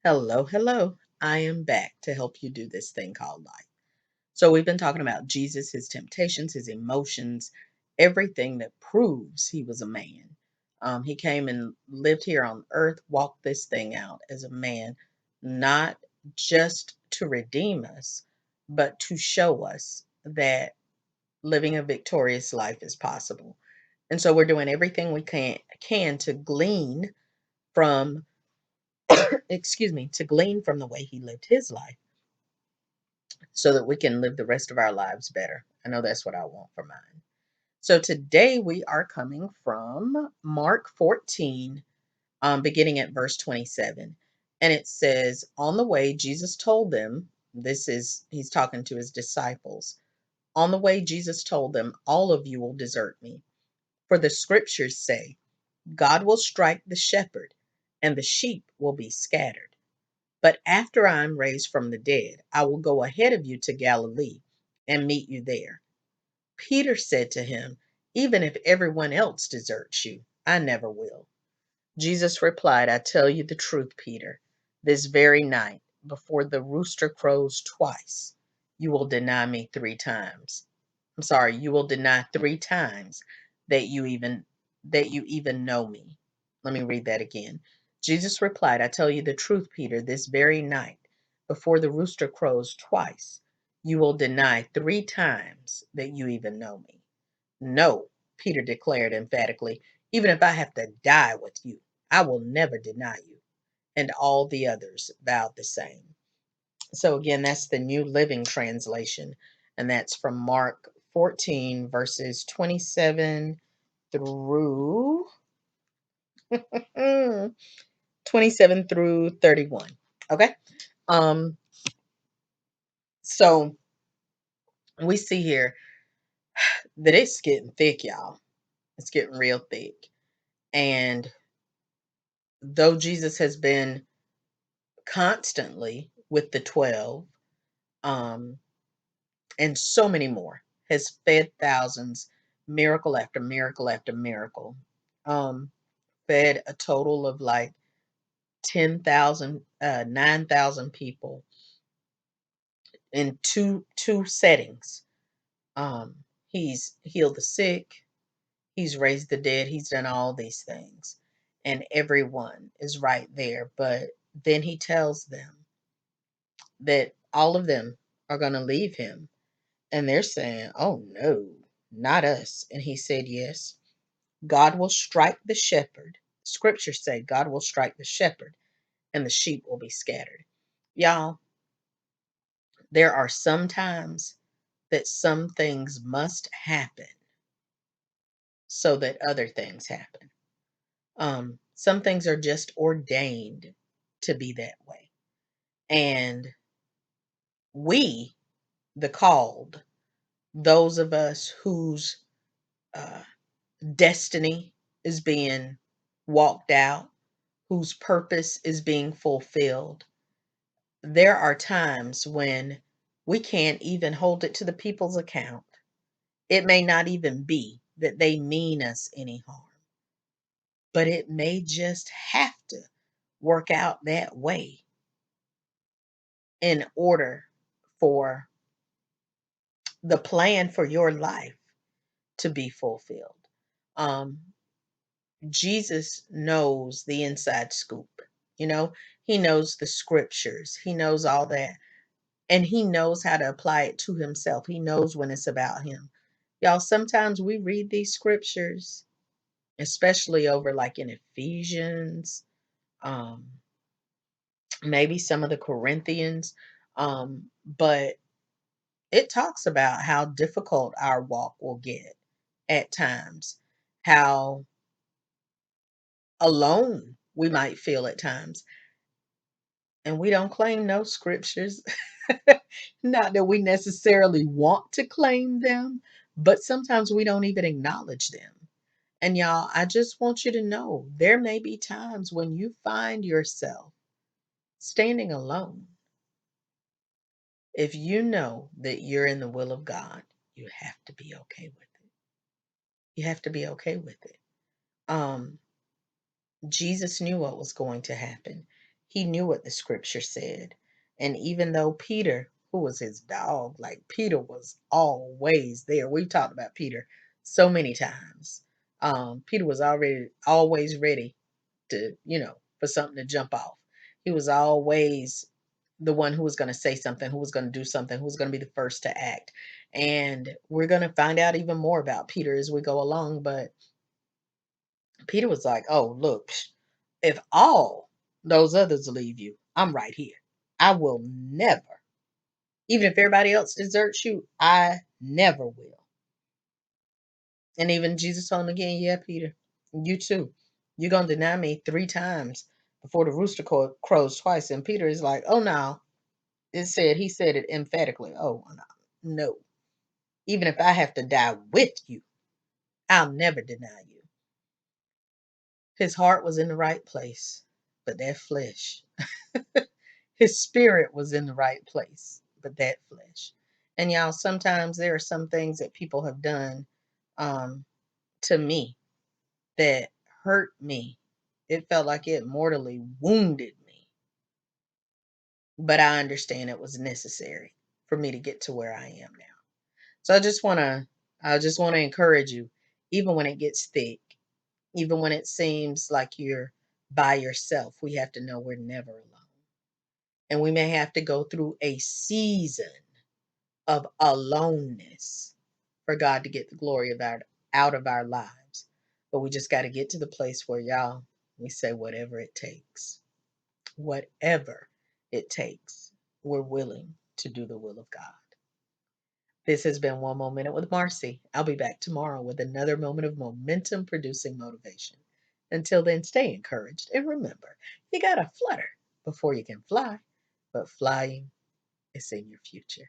Hello, hello. I am back to help you do this thing called life. So, we've been talking about Jesus, his temptations, his emotions, everything that proves he was a man. He came and lived here on earth, walked this thing out as a man, not just to redeem us, but to show us that living a victorious life is possible. And so, we're doing everything we can to glean from, excuse me, to glean from the way he lived his life so that we can live the rest of our lives better. I know that's what I want for mine. So today we are coming from Mark 14, beginning at verse 27. And it says, On the way, Jesus told them, he's talking to his disciples. On the way, Jesus told them, All of you will desert me. For the scriptures say, God will strike the shepherd, and the sheep will be scattered. But after I am raised from the dead, I will go ahead of you to Galilee and meet you there. Peter said to him, Even if everyone else deserts you, I never will. Jesus replied, I tell you the truth, Peter. This very night, before the rooster crows twice, you will deny me 3 times. I'm sorry, you will deny 3 times that you even know me. Let me read that again. Jesus replied, I tell you the truth, Peter, this very night, before the rooster crows twice, you will deny 3 times that you even know me. No, Peter declared emphatically, even if I have to die with you, I will never deny you. And all the others vowed the same. So, again, that's the New Living Translation, and that's from Mark 14, verses 27 through 27 through 31. Okay. Um, so we see here that it's getting thick, y'all. It's getting real thick. And though Jesus has been constantly with the 12, um, and so many more, has fed thousands, miracle after miracle after miracle. Um, Fed a total of like 10,000, 9,000 people in two settings. He's healed the sick, he's raised the dead, he's done all these things, and everyone is right there. But then he tells them that all of them are going to leave him. And they're saying, oh no, not us. And he said, yes, God will strike the shepherd. Scriptures say God will strike the shepherd and the sheep will be scattered. Y'all, there are some times that some things must happen so that other things happen. Some things are just ordained to be that way. And we, the called, those of us whose uh, destiny is being walked out, whose purpose is being fulfilled, there are times when we can't even hold it to the people's account. It may not even be that they mean us any harm, but it may just have to work out that way in order for the plan for your life to be fulfilled. Um, Jesus knows the inside scoop. You know, he knows the scriptures, he knows all that, and he knows how to apply it to himself. He knows when it's about him. Y'all, sometimes we read these scriptures, especially over like in Ephesians, um, maybe some of the Corinthians, but it talks about how difficult our walk will get at times, how alone we might feel at times. And we don't claim no scriptures. Not that we necessarily want to claim them, but sometimes we don't even acknowledge them. And y'all, I just want you to know there may be times when you find yourself standing alone. If you know that you're in the will of God, you have to be okay with it. You have to be okay with it. Um, Jesus knew what was going to happen. He knew what the scripture said. And even though Peter, who was his dog, like Peter was always there. We've talked about Peter so many times. Peter was already always ready to, for something to jump off. He was always the one who was going to say something, who was going to do something, who was going to be the first to act. And we're going to find out even more about Peter as we go along. But Peter was like, oh, look, if all those others leave you, I'm right here. I will never, even if everybody else deserts you, I never will. And even Jesus told him again, yeah, Peter, you too. You're going to deny me 3 times before the rooster crows twice. And Peter is like, oh, no. He said it emphatically. Oh, no. No. Even if I have to die with you, I'll never deny you. His heart was in the right place, but that flesh, his spirit was in the right place, but that flesh. And y'all, sometimes there are some things that people have done um, to me that hurt me. It felt like it mortally wounded me, but I understand it was necessary for me to get to where I am now. So I just want to encourage you, even when it gets thick, even when it seems like you're by yourself, we have to know we're never alone. And we may have to go through a season of aloneness for God to get the glory of out of our lives. But we just got to get to the place where y'all, we say whatever it takes. Whatever it takes. We're willing to do the will of God. This has been One More Minute with Marcy. I'll be back tomorrow with another moment of momentum producing motivation. Until then, stay encouraged and remember, you gotta flutter before you can fly, but flying is in your future.